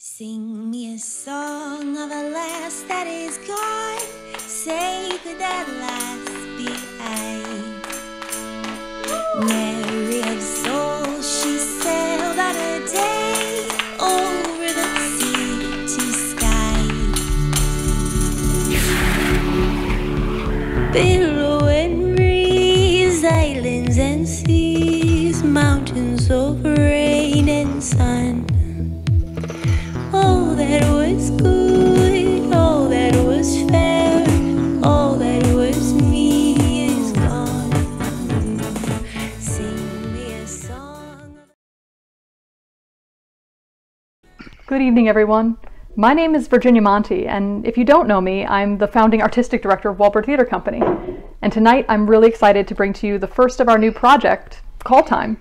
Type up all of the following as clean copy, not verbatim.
Sing me a song of a lass that is gone, sacred that last be I. Mary of soul, she sailed on a day over the sea to sky. Billow and breeze, islands and seas, mountains of rain and sun. All that was good, all that was fair, all that was me is gone. Sing me a song. Good evening, everyone. My name is Virginia Monte, and if you don't know me, I'm the founding artistic director of WallByrd Theater Company. And tonight, I'm really excited to bring to you the first of our new project, Call Time.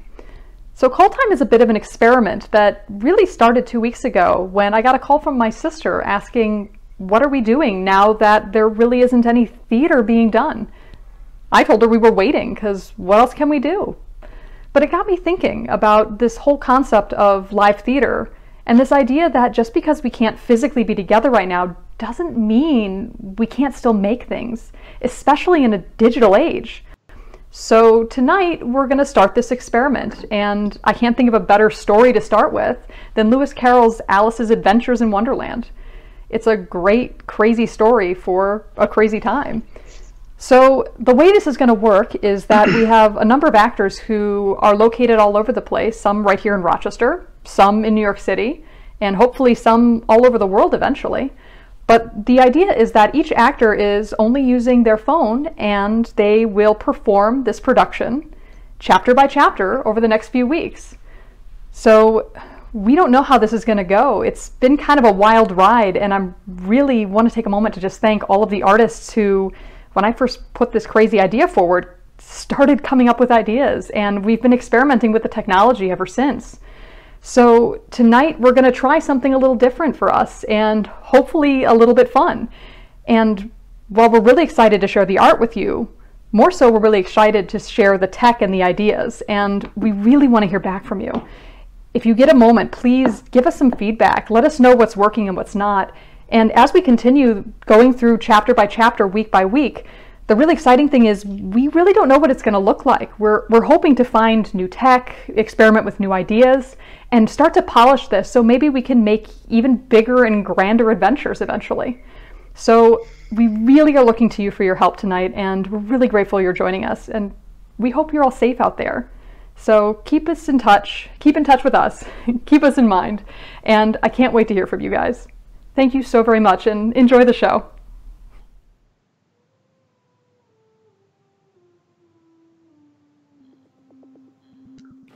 So Call Time is a bit of an experiment that really started 2 weeks ago when I got a call from my sister asking, what are we doing now that there really isn't any theater being done? I told her we were waiting, because what else can we do? But it got me thinking about this whole concept of live theater and this idea that just because we can't physically be together right now doesn't mean we can't still make things, especially in a digital age. So tonight we're going to start this experiment, and I can't think of a better story to start with than Lewis Carroll's Alice's Adventures in Wonderland. It's a great, crazy story for a crazy time. So the way this is going to work is that we have a number of actors who are located all over the place, some right here in Rochester, some in New York City, and hopefully some all over the world eventually. But the idea is that each actor is only using their phone, and they will perform this production chapter by chapter over the next few weeks. So we don't know how this is going to go. It's been kind of a wild ride, and I really want to take a moment to just thank all of the artists who, when I first put this crazy idea forward, started coming up with ideas, and we've been experimenting with the technology ever since. So tonight we're going to try something a little different for us and hopefully a little bit fun. And while we're really excited to share the art with you, more so we're really excited to share the tech and the ideas, and we really want to hear back from you. If you get a moment, please give us some feedback. Let us know what's working and what's not. And as we continue going through chapter by chapter, week by week, the really exciting thing is we really don't know what it's going to look like. We're hoping to find new tech, experiment with new ideas, and start to polish this so maybe we can make even bigger and grander adventures eventually. So we really are looking to you for your help tonight, and we're really grateful you're joining us, and we hope you're all safe out there. So keep us in touch, keep in touch with us, keep us in mind, and I can't wait to hear from you guys. Thank you so very much, and enjoy the show.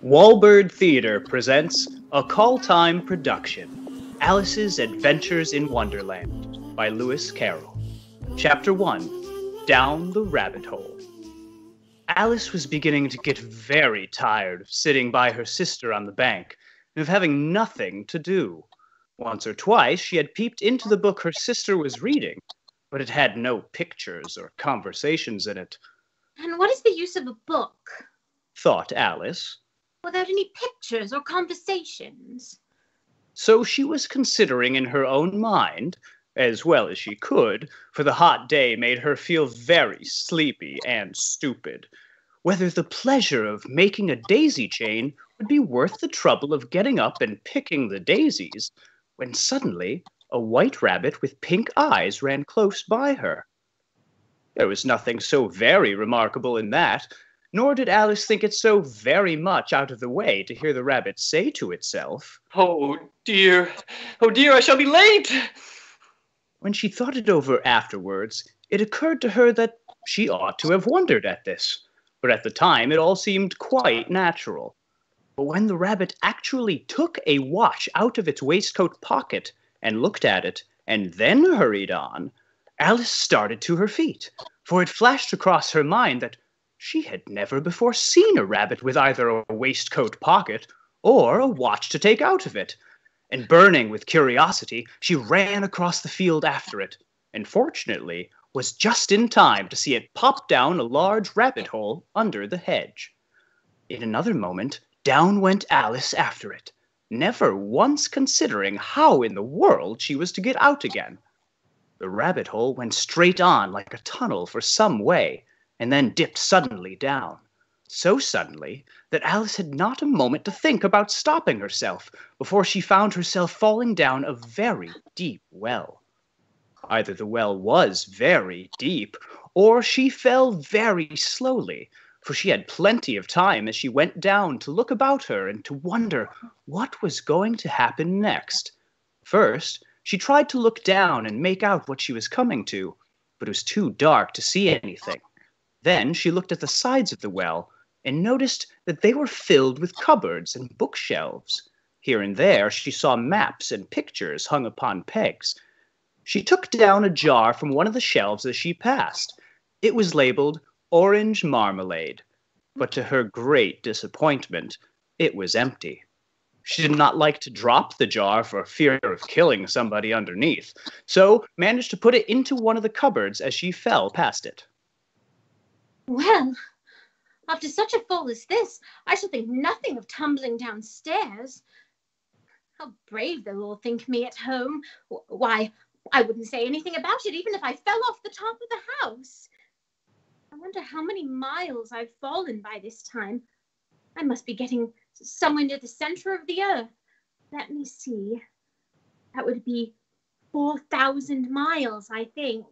WallByrd Theater presents a Call Time production, Alice's Adventures in Wonderland by Lewis Carroll. Chapter 1, Down the Rabbit Hole. Alice was beginning to get very tired of sitting by her sister on the bank and of having nothing to do. Once or twice she had peeped into the book her sister was reading, but it had no pictures or conversations in it. And what is the use of a book? Thought Alice. Without any pictures or conversations. So she was considering in her own mind, as well as she could, for the hot day made her feel very sleepy and stupid, whether the pleasure of making a daisy chain would be worth the trouble of getting up and picking the daisies, when suddenly a white rabbit with pink eyes ran close by her. There was nothing so very remarkable in that, nor did Alice think it so very much out of the way to hear the rabbit say to itself, Oh dear, I shall be late! When she thought it over afterwards, it occurred to her that she ought to have wondered at this, but at the time it all seemed quite natural. But when the rabbit actually took a watch out of its waistcoat pocket and looked at it, and then hurried on, Alice started to her feet, for it flashed across her mind that she had never before seen a rabbit with either a waistcoat pocket or a watch to take out of it, and burning with curiosity, she ran across the field after it, and fortunately was just in time to see it pop down a large rabbit hole under the hedge. In another moment, down went Alice after it, never once considering how in the world she was to get out again. The rabbit hole went straight on like a tunnel for some way, and then dipped suddenly down. So suddenly that Alice had not a moment to think about stopping herself before she found herself falling down a very deep well. Either the well was very deep, or she fell very slowly, for she had plenty of time as she went down to look about her and to wonder what was going to happen next. First, she tried to look down and make out what she was coming to, but it was too dark to see anything. Then she looked at the sides of the well and noticed that they were filled with cupboards and bookshelves. Here and there she saw maps and pictures hung upon pegs. She took down a jar from one of the shelves as she passed. It was labeled Orange Marmalade, but to her great disappointment, it was empty. She did not like to drop the jar for fear of killing somebody underneath, so managed to put it into one of the cupboards as she fell past it. Well, after such a fall as this, I shall think nothing of tumbling downstairs. How brave they'll all think me at home. Why, I wouldn't say anything about it even if I fell off the top of the house. I wonder how many miles I've fallen by this time. I must be getting somewhere near the center of the earth. Let me see. That would be 4,000 miles, I think.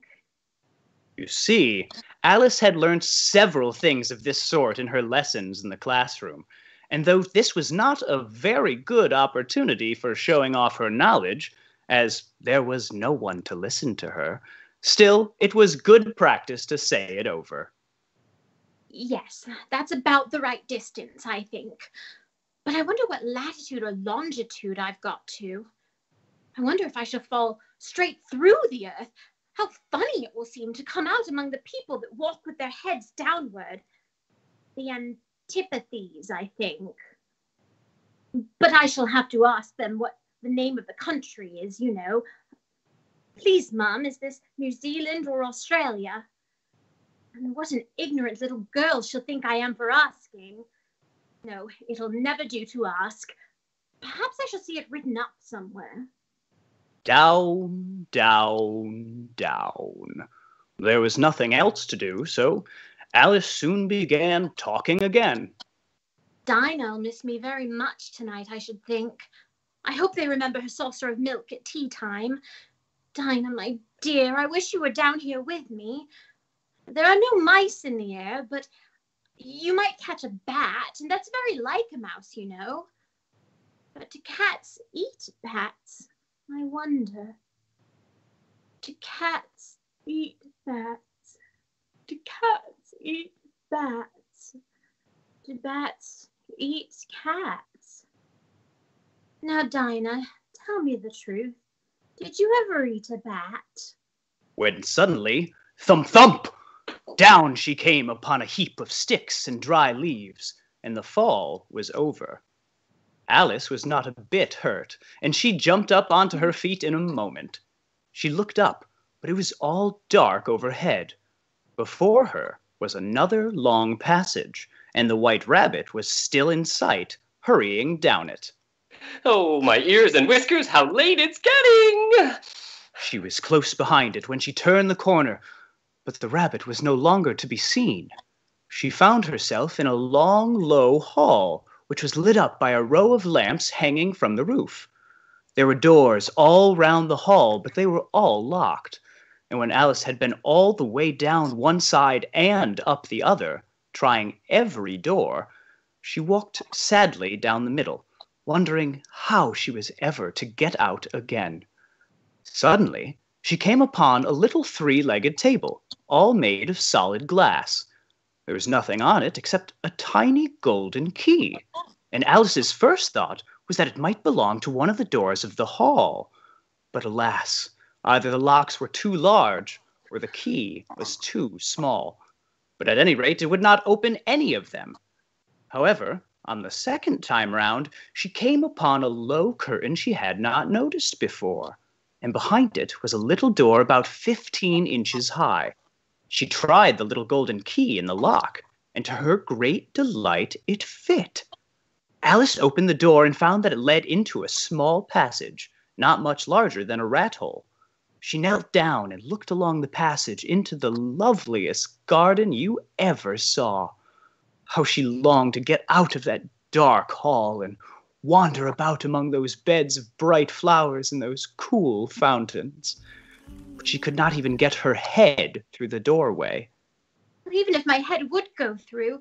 You see, Alice had learned several things of this sort in her lessons in the classroom, and though this was not a very good opportunity for showing off her knowledge, as there was no one to listen to her, still it was good practice to say it over. Yes, that's about the right distance, I think. But I wonder what latitude or longitude I've got to. I wonder if I shall fall straight through the earth. How funny it will seem to come out among the people that walk with their heads downward. The antipathies, I think. But I shall have to ask them what the name of the country is, you know. Please, Mum, is this New Zealand or Australia? And what an ignorant little girl she'll think I am for asking. No, it'll never do to ask. Perhaps I shall see it written up somewhere. Down, down, down. There was nothing else to do, so Alice soon began talking again. Dinah'll miss me very much tonight, I should think. I hope they remember her saucer of milk at tea time. Dinah, my dear, I wish you were down here with me. There are no mice in the air, but you might catch a bat, and that's very like a mouse, you know. But do cats eat bats? I wonder. Do cats eat bats? Do cats eat bats? Do bats eat cats? Now, Dinah, tell me the truth. Did you ever eat a bat? When suddenly, thump, thump! Down she came upon a heap of sticks and dry leaves, and the fall was over. Alice was not a bit hurt, and she jumped up onto her feet in a moment. She looked up, but it was all dark overhead. Before her was another long passage, and the white rabbit was still in sight, hurrying down it. Oh, my ears and whiskers, how late it's getting! She was close behind it when she turned the corner, but the rabbit was no longer to be seen. She found herself in a long, low hall, which was lit up by a row of lamps hanging from the roof. There were doors all round the hall, but they were all locked, and when Alice had been all the way down one side and up the other, trying every door, she walked sadly down the middle, wondering how she was ever to get out again. Suddenly, she came upon a little three-legged table, all made of solid glass. There was nothing on it except a tiny golden key, and Alice's first thought was that it might belong to one of the doors of the hall. But alas, either the locks were too large, or the key was too small. But at any rate, it would not open any of them. However, on the second time round, she came upon a low curtain she had not noticed before, and behind it was a little door about 15 inches high. She tried the little golden key in the lock, and to her great delight, it fit. Alice opened the door and found that it led into a small passage, not much larger than a rat hole. She knelt down and looked along the passage into the loveliest garden you ever saw. How she longed to get out of that dark hall and wander about among those beds of bright flowers and those cool fountains. But she could not even get her head through the doorway. Even if my head would go through,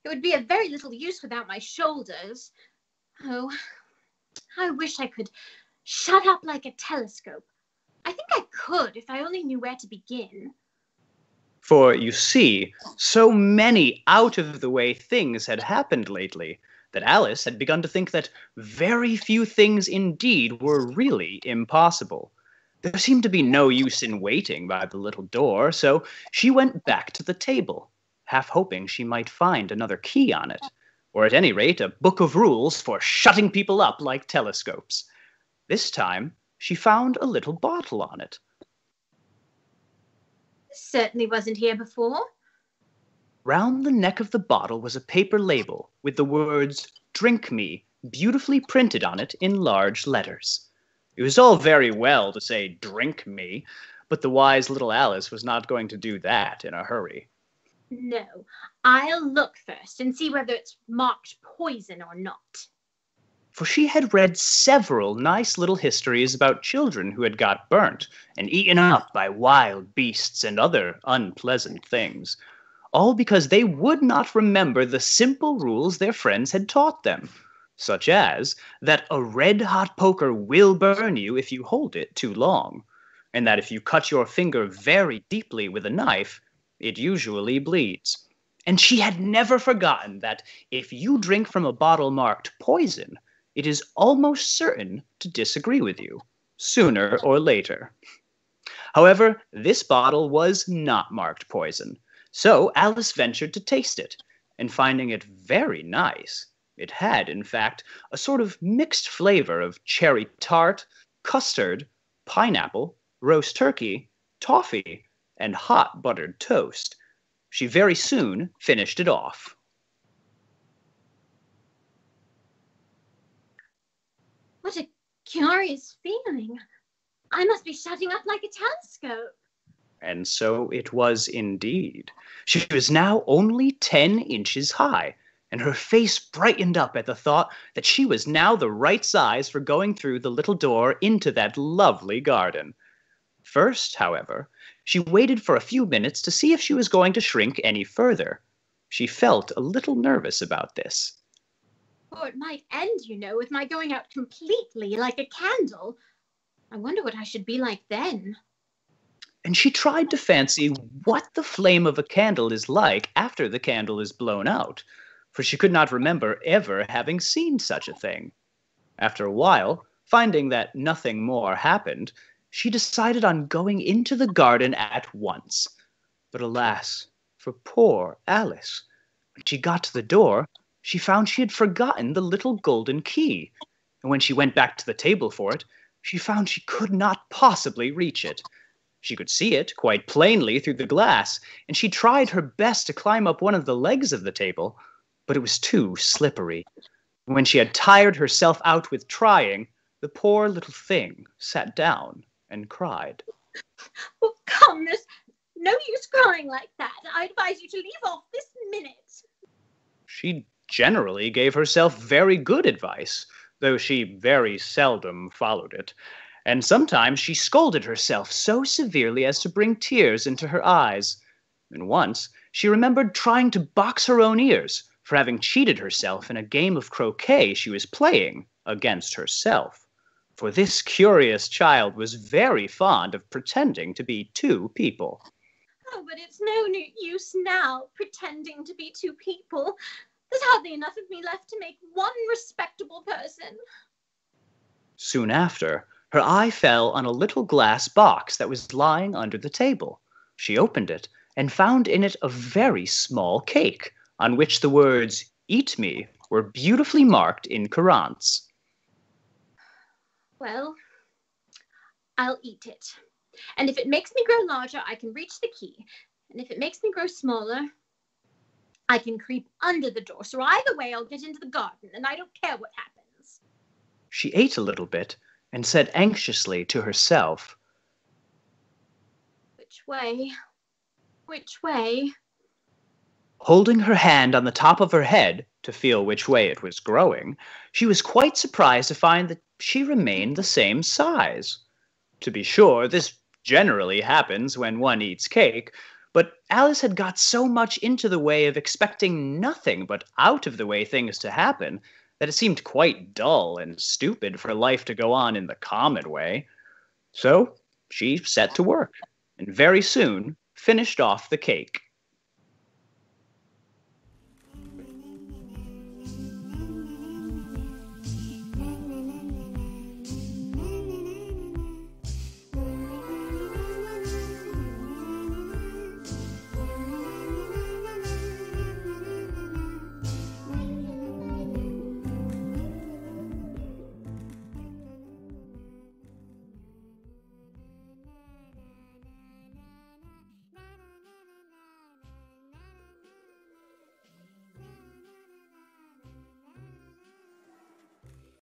it would be of very little use without my shoulders. Oh, I wish I could shut up like a telescope. I think I could if I only knew where to begin. For, you see, so many out-of-the-way things had happened lately that Alice had begun to think that very few things indeed were really impossible. There seemed to be no use in waiting by the little door, so she went back to the table, half hoping she might find another key on it, or at any rate a book of rules for shutting people up like telescopes. This time, she found a little bottle on it. This certainly wasn't here before. Round the neck of the bottle was a paper label with the words, "Drink me," beautifully printed on it in large letters. It was all very well to say, "Drink me," but the wise little Alice was not going to do that in a hurry. No, I'll look first and see whether it's marked poison or not. For she had read several nice little histories about children who had got burnt and eaten up by wild beasts and other unpleasant things, all because they would not remember the simple rules their friends had taught them, such as that a red-hot poker will burn you if you hold it too long, and that if you cut your finger very deeply with a knife, it usually bleeds. And she had never forgotten that if you drink from a bottle marked poison, it is almost certain to disagree with you, sooner or later. However, this bottle was not marked poison, so Alice ventured to taste it, and finding it very nice, it had, in fact, a sort of mixed flavor of cherry tart, custard, pineapple, roast turkey, toffee, and hot buttered toast. She very soon finished it off. What a curious feeling. I must be shutting up like a telescope. And so it was indeed. She was now only 10 inches high, and her face brightened up at the thought that she was now the right size for going through the little door into that lovely garden. First, however, she waited for a few minutes to see if she was going to shrink any further. She felt a little nervous about this. Or it might end, you know, with my going out completely like a candle. I wonder what I should be like then. And she tried to fancy what the flame of a candle is like after the candle is blown out, for she could not remember ever having seen such a thing. After a while, finding that nothing more happened, she decided on going into the garden at once. But alas, for poor Alice, when she got to the door, she found she had forgotten the little golden key, and when she went back to the table for it, she found she could not possibly reach it. She could see it quite plainly through the glass, and she tried her best to climb up one of the legs of the table, but it was too slippery. When she had tired herself out with trying, the poor little thing sat down and cried. Oh, come, there's no use crying like that. I advise you to leave off this minute. She generally gave herself very good advice, though she very seldom followed it, and sometimes she scolded herself so severely as to bring tears into her eyes. And once she remembered trying to box her own ears for having cheated herself in a game of croquet she was playing against herself. For this curious child was very fond of pretending to be two people. Oh, but it's no use now pretending to be two people. There's hardly enough of me left to make one respectable person. Soon after, her eye fell on a little glass box that was lying under the table. She opened it and found in it a very small cake, on which the words, "Eat me," were beautifully marked in currants. Well, I'll eat it. And if it makes me grow larger, I can reach the key. And if it makes me grow smaller, I can creep under the door, so either way I'll get into the garden, and I don't care what happens. She ate a little bit and said anxiously to herself, Which way? Which way? Holding her hand on the top of her head to feel which way it was growing, she was quite surprised to find that she remained the same size. To be sure, this generally happens when one eats cake, but Alice had got so much into the way of expecting nothing but out-of-the-way things to happen that it seemed quite dull and stupid for life to go on in the common way. So she set to work, and very soon finished off the cake.